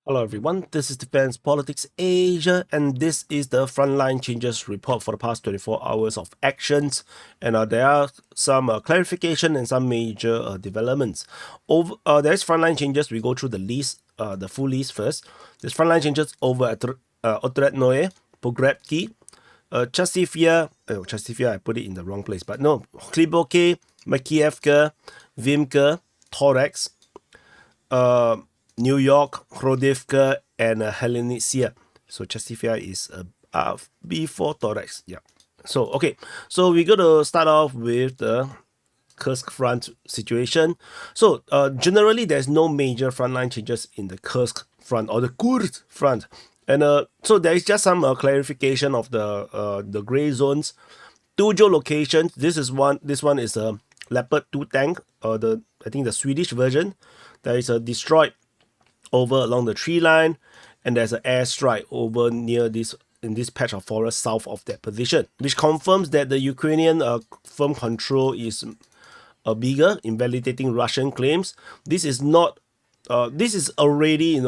Hello everyone, this is Defense Politics Asia, and this is the Frontline Changes report for the past 24 hours of actions, and there are some clarification and some major developments. There's Frontline Changes. We go through the list, the full list first. There's Frontline Changes over at Otretnoe, Pogrebki, Chasivia, I put it in the wrong place, but no, Kliboke, Makiivka, Vimka, TORETSK, New York, Hrodivka, and Helenicia. So Chasivia is before TORETSK. Yeah. So okay. So we're gonna start off with the Kursk front situation. So generally there's no major frontline changes in the Kursk front or the Kursk front. And so there is just some clarification of the gray zones. Two geolocations. This one is a Leopard 2 tank, I think the Swedish version. There is a destroyed over along the tree line, and there's an airstrike over near in this patch of forest south of that position, which confirms that the Ukrainian firm control is bigger, invalidating Russian claims. This is not. This is already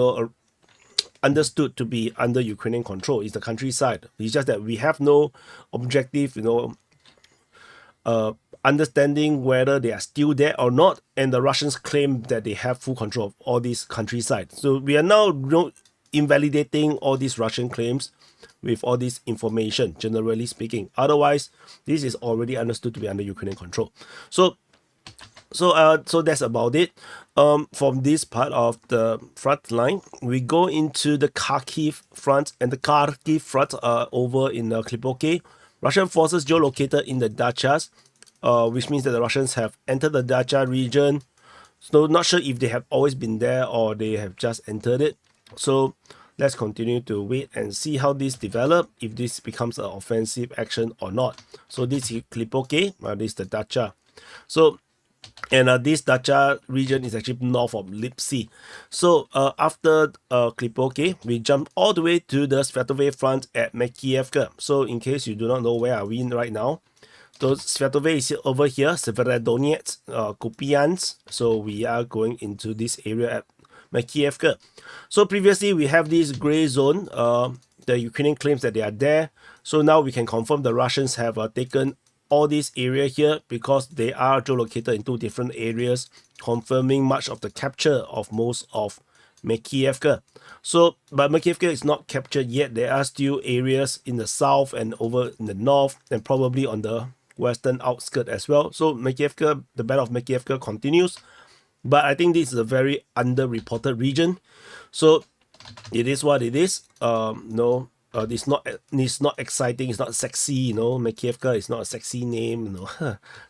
understood to be under Ukrainian control. It's the countryside. It's just that we have no objective, understanding whether they are still there or not, and the Russians claim that they have full control of all these countryside. So we are now invalidating all these Russian claims with all this information, generally speaking. Otherwise, this is already understood to be under Ukrainian control. So that's about it. From this part of the front line, we go into the Kharkiv front, and the Kharkiv front over in Kliboke. Russian forces geolocated in the Dachas, which means that the Russians have entered the Dacha region. So not sure if they have always been there or they have just entered it. So let's continue to wait and see how this develops, if this becomes an offensive action or not. So this is Kliboke, this is the Dacha. So, and this Dacha region is actually north of Lipsy. So after Kliboke, we jump all the way to the Svatove front at Makiivka. So in case you do not know where are we right now, so Svatove is over here, Severodonetsk, Kupiansk. So we are going into this area at Makiivka. So previously we have this gray zone. The Ukrainian claims that they are there. So now we can confirm the Russians have taken all this area here because they are geolocated in two different areas, confirming much of the capture of most of Makiivka. So, but Makiivka is not captured yet. There are still areas in the south and over in the north, and probably on the western outskirts as well. So Makiivka, the battle of Makiivka continues, but I think this is a very underreported region. So it is what it is. It's not exciting. It's not sexy. Makiivka is not a sexy name.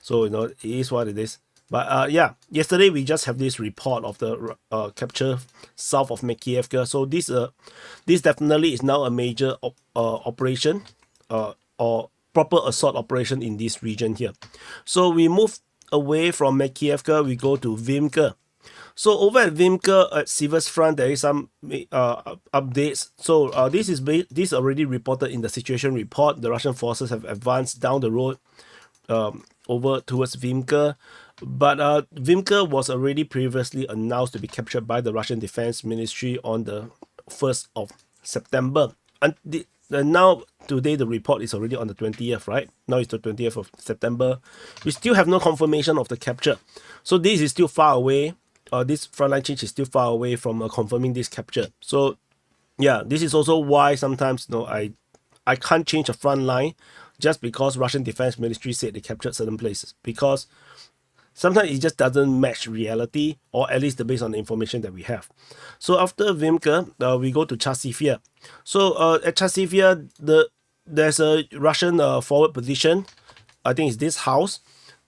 So it is what it is. But yeah, yesterday we just have this report of the capture south of Makiivka. So this definitely is now a major operation or proper assault operation in this region here. So we move away from Makiivka, we go to Vimka. So over at Vimka at Sivas front, there is some updates. So this already reported in the situation report. The Russian forces have advanced down the road over towards Vimka. But Vimka was already previously announced to be captured by the Russian Defense Ministry on the 1st of September. And now, today, the report is already on the 20th, right? Now it's the 20th of September. We still have no confirmation of the capture. So this is still far away. This frontline change is still far away from confirming this capture. So yeah, this is also why sometimes I can't change a front line just because Russian Defense Ministry said they captured certain places, because sometimes it just doesn't match reality, or at least based on the information that we have. So after Vimka, we go to Chasivia. So at Chasivia, there's a Russian forward position. I think it's this house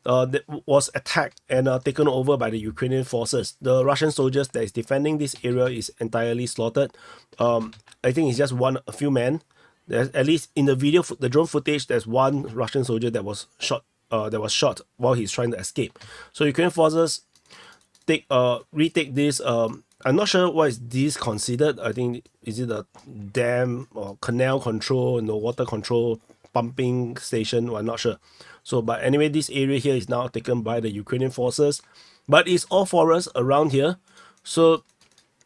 that was attacked and taken over by the Ukrainian forces. The Russian soldiers that is defending this area is entirely slaughtered. I think it's just a few men. There's, at least in the video, the drone footage, there's one Russian soldier that was shot. While he's trying to escape. So Ukrainian forces retake this. I'm not sure what is this considered. I think, is it a dam or canal control, water control, pumping station? I'm not sure. So, but anyway, this area here is now taken by the Ukrainian forces, but it's all forest around here. So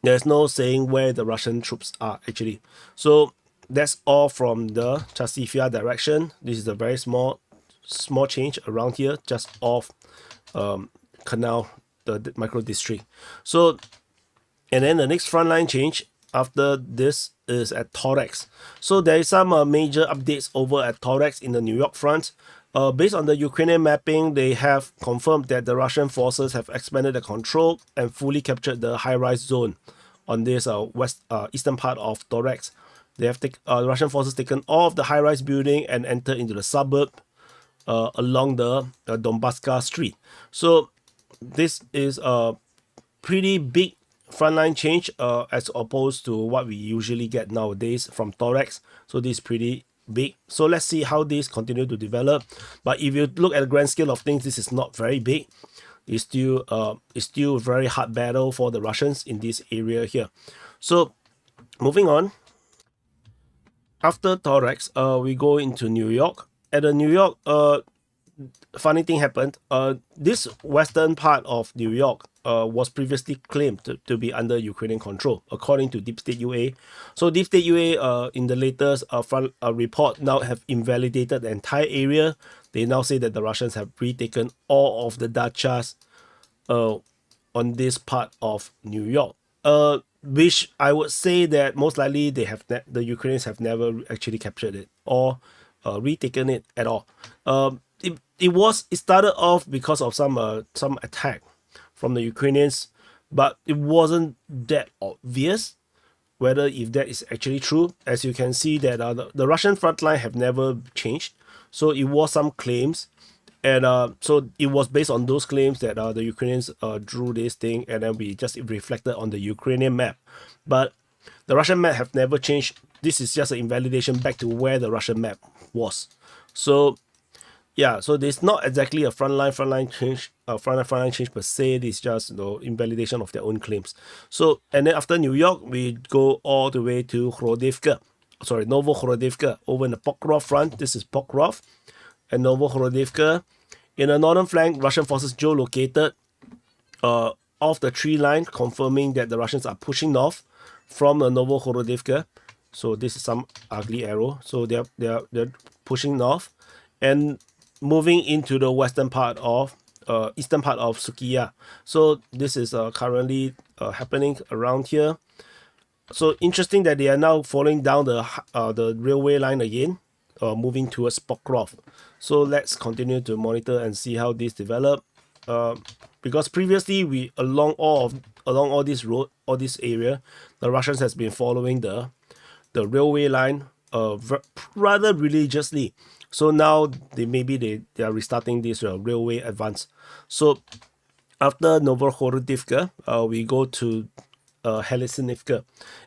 There's no saying where the Russian troops are actually. So that's all from the Chasifia direction. This is a very small change around here, just off canal, the micro district. So, and then the next frontline change after this is at TORETSK. So there is some major updates over at TORETSK in the New York front. Based on the Ukrainian mapping, they have confirmed that the Russian forces have expanded the control and fully captured the high-rise zone on this eastern part of TORETSK. They have Russian forces taken all of the high-rise building and entered into the suburb along the Donbasska street. So this is a pretty big frontline change as opposed to what we usually get nowadays from TORETSK. So this is pretty big. So let's see how this continue to develop. But if you look at the grand scale of things, this is not very big. It's still a very hard battle for the Russians in this area here. So moving on. After TORETSK, we go into New York. At the New York, funny thing happened. This western part of New York was previously claimed to be under Ukrainian control, according to Deep State UA. So Deep State UA, in the latest report, now have invalidated the entire area. They now say that the Russians have retaken all of the dachas on this part of New York. Which I would say that most likely the Ukrainians have never actually captured it or retaken it at all. It started off because of some attack from the Ukrainians, but it wasn't that obvious whether if that is actually true. As you can see that the Russian front line have never changed, so it was some claims, and so it was based on those claims that the Ukrainians drew this thing, and then we just reflected on the Ukrainian map. But the Russian map have never changed. This is just an invalidation back to where the Russian map was. So yeah, so there's not exactly a frontline change per se. It's just invalidation of their own claims. So, and then after New York, we go all the way to Novokhorodivka, over in the Pokrov front. This is Pokrov and Novokhorodivka. In the northern flank, Russian forces geolocated off the tree line, confirming that the Russians are pushing north from the Novokhorodivka. So this is some ugly arrow. So they're pushing north and moving into the western part of eastern part of Sukiya. So this is currently happening around here. So interesting that they are now following down the railway line again, moving towards Pokrov. So let's continue to monitor and see how this develop. Because previously along all this road, all this area, the Russians has been following the railway line rather religiously. So now they are restarting this railway advance. So after Novokhorodivka, we go to Helesinivka.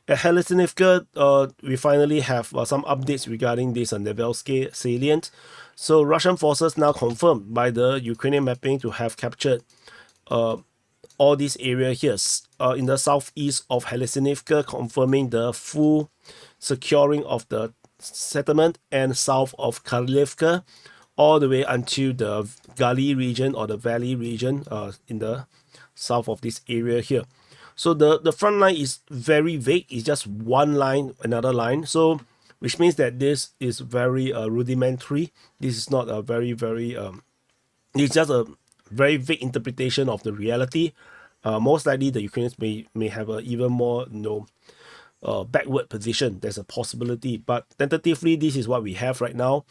At Helesinivka, we finally have some updates regarding this Nevelsky salient. So Russian forces now confirmed by the Ukrainian mapping to have captured all this area here in the southeast of Helesinivka, confirming the full securing of the settlement, and south of Karlivka, all the way until the gully region or the valley region in the south of this area here. So the front line is very vague. It's just one line, another line. So which means that this is very rudimentary. This is not a it's just a very vague interpretation of the reality. Most likely the Ukrainians may have a even more backward position. There's a possibility, but tentatively this is what we have right now.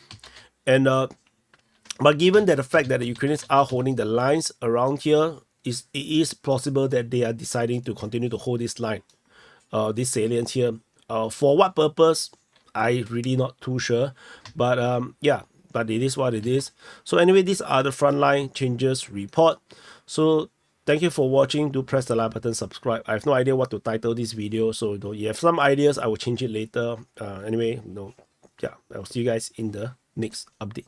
And but given that the fact that the Ukrainians are holding the lines around here, it is possible that they are deciding to continue to hold this line, this salient here. For what purpose, I really not too sure, but yeah, but it is what it is. So anyway, these are the frontline changes report. So thank you for watching. Do press the like button, subscribe. I have no idea what to title this video, so you have some ideas, I will change it later. Anyway, yeah, I'll see you guys in the next update.